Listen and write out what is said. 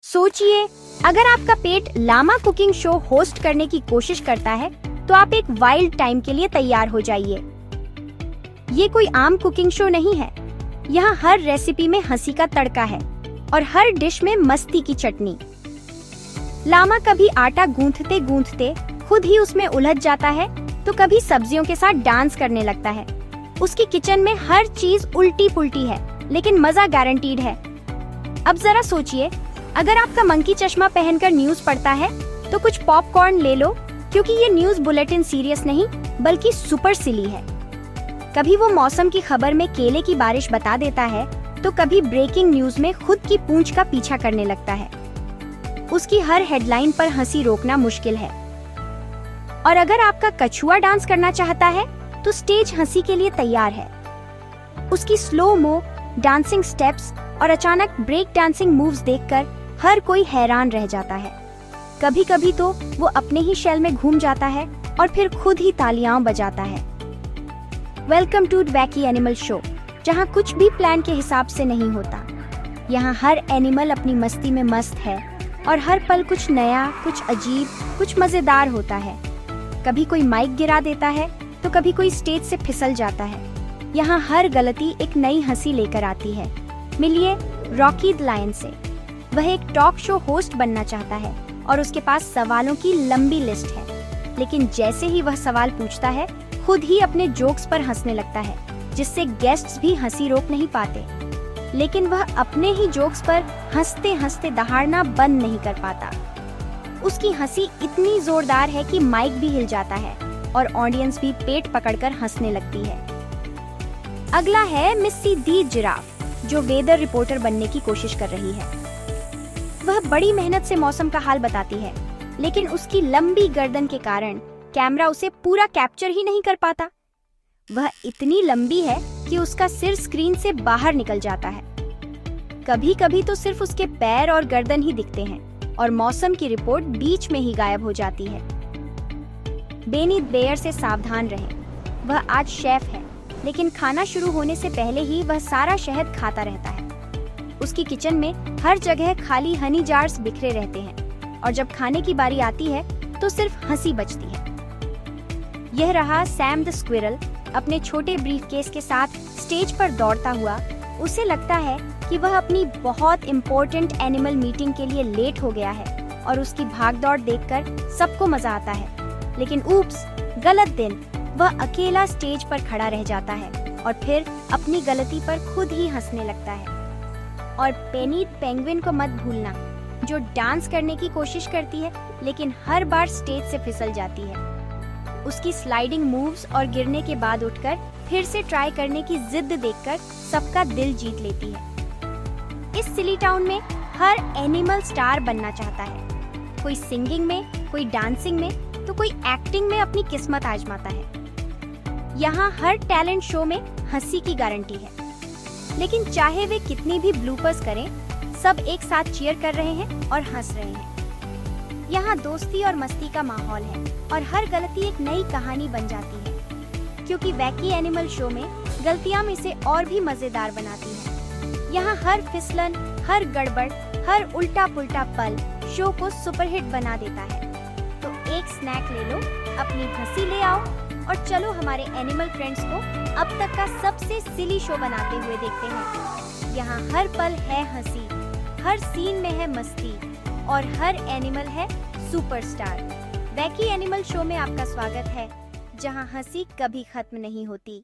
सोचिए, अगर आपका पेट लामा कुकिंग शो होस्ट करने की कोशिश करता है तो आप एक वाइल्ड टाइम के लिए तैयार हो जाइए। ये कोई आम कुकिंग शो नहीं है। यहाँ हर रेसिपी में हंसी का तड़का है और हर डिश में मस्ती की चटनी। लामा कभी आटा गूंथते गूंथते खुद ही उसमें उलझ जाता है तो कभी सब्जियों के साथ डांस करने लगता है। उसकी किचन में हर चीज उल्टी पुल्टी है, लेकिन मजा गारंटीड है। अब जरा सोचिए, अगर आपका मंकी चश्मा पहनकर न्यूज पढ़ता है तो कुछ पॉपकॉर्न ले लो, क्योंकि ये न्यूज बुलेटिन सीरियस नहीं बल्कि सुपर सिली है। कभी वो मौसम की खबर में केले की बारिश बता देता है तो कभी ब्रेकिंग न्यूज में खुद की पूंछ का पीछा करने लगता है। उसकी हर हेडलाइन पर हंसी रोकना मुश्किल है। और अगर आपका कछुआ डांस करना चाहता है तो स्टेज हंसी के लिए तैयार है। उसकी स्लो मो डांसिंग स्टेप्स और अचानक ब्रेक डांसिंग मूव्स देखकर हर कोई हैरान रह जाता है। कभी कभी तो वो अपने ही शेल में घूम जाता है और फिर खुद ही तालियां बजाता है। Welcome to wacky animal show, जहाँ कुछ भी प्लान के हिसाब से नहीं होता। यहाँ हर एनिमल अपनी मस्ती में मस्त है और हर पल कुछ नया, कुछ अजीब, कुछ मजेदार होता है। कभी कोई माइक गिरा देता है तो कभी कोई स्टेज से फिसल जाता है। यहाँ हर गलती एक नई हंसी लेकर आती है। मिलिए रॉकी द लायन से। वह एक टॉक शो होस्ट बनना चाहता है और उसके पास सवालों की लंबी लिस्ट है, लेकिन जैसे ही वह सवाल पूछता है खुद ही अपने जोक्स पर हंसने लगता है, जिससे गेस्ट्स भी हंसी रोक नहीं पाते। लेकिन वह अपने ही जोक्स पर हंसते हंसते दहाड़ना बंद नहीं कर पाता। उसकी हंसी इतनी जोरदार है कि माइक भी हिल जाता है और ऑडियंस भी पेट पकड़कर हंसने लगती है। अगला है मिस्सी दी जिराफ, जो वेदर रिपोर्टर बनने की कोशिश कर रही है। वह बड़ी मेहनत से मौसम का हाल बताती है, लेकिन उसकी लंबी गर्दन के कारण कैमरा उसे पूरा कैप्चर ही नहीं कर पाता। वह इतनी लंबी है कि उसका सिर स्क्रीन से बाहर निकल जाता है। कभी कभी तो सिर्फ उसके पैर और गर्दन ही दिखते हैं और मौसम की रिपोर्ट बीच में ही गायब हो जाती है। बेनी बेयर से सावधान रहें। वह आज शेफ है, लेकिन खाना शुरू होने से पहले ही वह सारा शहद खाता रहता है। उसकी किचन में हर जगह खाली हनी जार्स बिखरे रहते हैं और जब खाने की बारी आती है तो सिर्फ हंसी बचती है। यह रहा सैम द स्क्विरल, अपने छोटे ब्रीफकेस के साथ स्टेज पर दौड़ता हुआ। उसे लगता है कि वह अपनी बहुत इम्पोर्टेंट एनिमल मीटिंग के लिए लेट हो गया है और उसकी भागदौड़ देखकर सबको मजा आता है। लेकिन ऊप्स, गलत दिन। वह अकेला स्टेज पर खड़ा रह जाता है और फिर अपनी गलती पर खुद ही हंसने लगता है। और पेनी पेंगुइन को मत भूलना, जो डांस करने की कोशिश करती है लेकिन हर बार स्टेज से फिसल जाती है। उसकी स्लाइडिंग मूव्स और गिरने के बाद उठकर फिर से ट्राई करने की जिद देखकर सबका दिल जीत लेती है। इस सिली टाउन में हर एनिमल स्टार बनना चाहता है। कोई सिंगिंग में, कोई डांसिंग में, तो कोई एक्टिंग में अपनी किस्मत आजमाता है। यहाँ हर टैलेंट शो में हंसी की गारंटी है, लेकिन चाहे वे कितनी भी ब्लूपर्स करें, सब एक साथ चीयर कर रहे हैं और हंस रहे हैं। यहाँ दोस्ती और मस्ती का माहौल है और हर गलती एक नई कहानी बन जाती है, क्योंकि वैकी एनिमल शो में गलतियाँ इसे और भी मजेदार बनाती हैं। यहाँ हर फिसलन, हर गड़बड़, हर उल्टा पुल्टा पल शो को सुपरहिट बना देता है। तो एक स्नैक ले लो, अपनी हंसी ले आओ और चलो हमारे एनिमल फ्रेंड्स को अब तक का सबसे सिली शो बनाते हुए देखते हैं। यहाँ हर पल है हंसी, हर सीन में है मस्ती और हर एनिमल है सुपरस्टार। वैकी एनिमल शो में आपका स्वागत है, जहाँ हंसी कभी खत्म नहीं होती।